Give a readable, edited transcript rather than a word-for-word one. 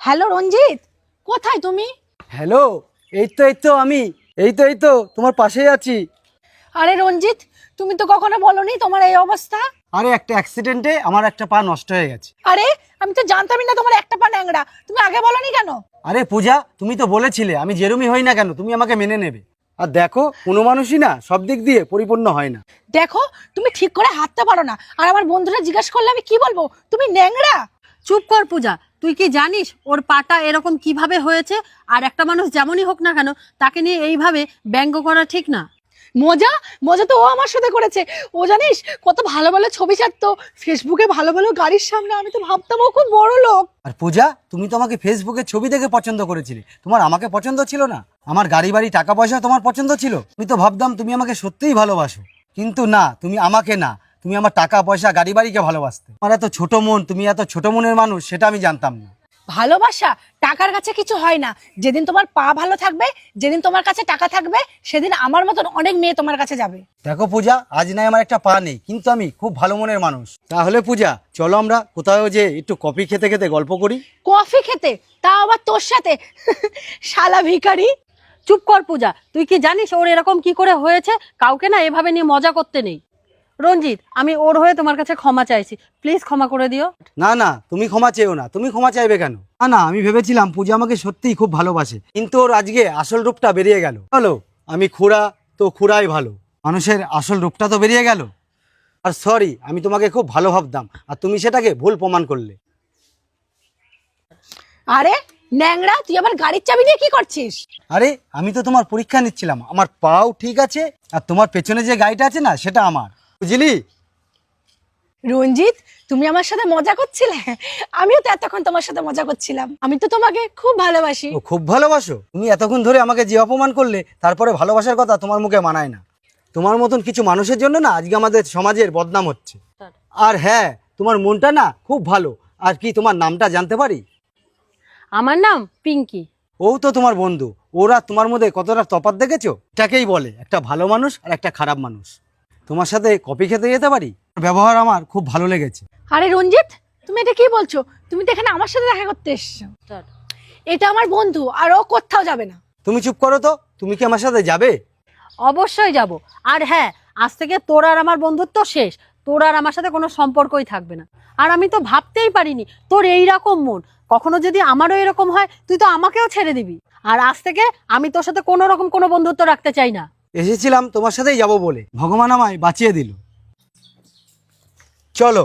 Hello রঞ্জিত, কোথায় তুমি? Hello, এই তো আমি এই তো তোমার পাশেই আছি। আরে রঞ্জিত, তুমি তো কখনো বলোনি তোমার এই অবস্থা। আরে একটা অ্যাক্সিডেন্টে আমার একটা পা নষ্ট হয়ে গেছে। আরে আমি তো জানতামই না তোমার একটা পা ন্যাংরা, তুমি আগে বলোনি কেন? আরে পূজা, তুমি তো বলেছিলে আমি যেরমই হই না কেন তুমি আমাকে মেনে নেবে। আর দেখো, কোনো মানুষই না সব দিক দিয়ে পরিপূর্ণ হয় না। দেখো, তুমি ঠিক করে হাঁটতে পারো না, আর আমার বন্ধুরা জিজ্ঞাসা করলে আমি কি বলবো? তুমি ন্যাংরা। চুপ কর পূজা, তুই কি জানিস ওর পাটা এরকম কিভাবে হয়েছে? আর একটা মানুষ যেমনই হোক না কেন, তাকে নিয়ে এইভাবে ব্যঙ্গ করা ঠিক না। মজা মজা তো ও আমার সাথে করেছে। ও জানিস কত ভালো ভালো ছবি ছাড়তো ফেসবুকে, ভালো ভালো গাড়ির সামনে। আমি তো ভাবতাম ও খুব বড় লোক। আর পূজা, তুমি তো আমাকে ফেসবুকে ছবি দেখে পছন্দ করেছিলে, তোমার আমাকে পছন্দ ছিল না। আমার গাড়ি বাড়ি টাকা পয়সা তোমার পছন্দ ছিল, আমি তো ভাবতাম তুমি আমাকে সত্যিই ভালোবাসো। কিন্তু না, তুমি আমাকে না, তুমি আমার টাকা পয়সা গাড়ি বাড়িকে ভালোবাসতে। আমার এত ছোট মন, তুমি এত ছোট মনের মানুষ, সেটা আমি জানতাম না। ভালোবাসা টাকার কাছে কিছু হয় না। যেদিন তোমার পা ভালো থাকবে, যেদিন তোমার কাছে টাকা থাকবে, সেদিন আমার মতন অনেক মেয়ে তোমার কাছে যাবে। দেখো পূজা, আজ নাই আমার একটা পা নেই, কিন্তু আমি খুব ভালো মনের মানুষ। তাহলে পূজা, চলো আমরা কোথাও যে একটু কফি খেতে খেতে গল্প করি। কফি খেতে? তা আবার তোর সাথে? শালা ভিখারি। চুপ কর পূজা, তুই কি জানিস ওর এরকম কি করে হয়েছে? কাউকে না এভাবে নিয়ে মজা করতে নেই। রঞ্জিত, আমি ওর হয়ে তোমার কাছে ক্ষমা চাইছি, প্লিজ ক্ষমা করে দিও। না না, তুমি ক্ষমা চেও না। তুমি ক্ষমা চাইবে কেন? না না, আমি ভেবেছিলাম পূজা আমাকে সত্যিই খুব ভালোবাসে, কিন্তু ওর আজকে আসল রূপটা বেরিয়ে গেল। চলো, আমি খুড়া তো খুড়াই ভালো, মানুষের আসল রূপটা তো বেরিয়ে গেল। আর সরি, আমি তোমাকে খুব ভালো ভাবতাম, আর তুমি সেটাকে ভুল প্রমাণ করলে। আরে ন্যাংরা, তুই আবার গাড়ির চাবি নিয়ে কি করছিস? আরে আমি তো তোমার পরীক্ষা নিচ্ছিলাম, আমার পাও ঠিক আছে, আর তোমার পেছনে যে গাড়িটা আছে না, সেটা আমার, বুঝলি? রঞ্জিত, তুমি আমার সাথে মজা করছিলে? আমিও তো এতক্ষণ তোমার সাথে মজা করছিলাম। আমি তো তোমাকে খুব ভালোবাসি। ও খুব ভালোবাসো? তুমি এতক্ষণ ধরে আমাকে যে অপমান করলে, তারপরে ভালোবাসার কথা তোমার মুখে মানায় না। তোমার মতন কিছু মানুষের জন্য না আজকে আমাদের সমাজের বদনাম হচ্ছে। আর হ্যাঁ, তোমার মনটা না খুব ভালো। আর কি তোমার নামটা জানতে পারি? আমার নাম পিঙ্কি। ও তো তোমার বন্ধু, ওরা তোমার মধ্যে কতটা তফাৎ দেখেছো? এটাকেই বলে একটা ভালো মানুষ আর একটা খারাপ মানুষ। তোমার সাথে কফি খেতে যেতে পারি? ব্যবহার আমার খুব ভালো লেগেছে। আরে রঞ্জিত, তুমি এটা কি বলছো? তুমি তো এখানে আমার সাথে দেখা করতে এসছো। এটা আমার বন্ধু, আর ও কোথাও যাবে না। তুমি চুপ করো তো, তুমি কি আমার সাথে যাবে? অবশ্যই যাব। আর হ্যাঁ, আজ থেকে তোর আর আমার বন্ধুত্ব শেষ। তোর আর আমার সাথে কোনো সম্পর্কই থাকবে না। আর আমি তো ভাবতেই পারিনি তোর এইরকম মন। কখনো যদি আমারও এরকম হয়, তুই তো আমাকেও ছেড়ে দিবি। আর আজ থেকে আমি তোর সাথে কোনো রকম কোনো বন্ধুত্ব রাখতে চাই না। এসেছিলাম তোমার সাথেই যাবো বলে, ভগবান আমায় বাঁচিয়ে দিল। চলো।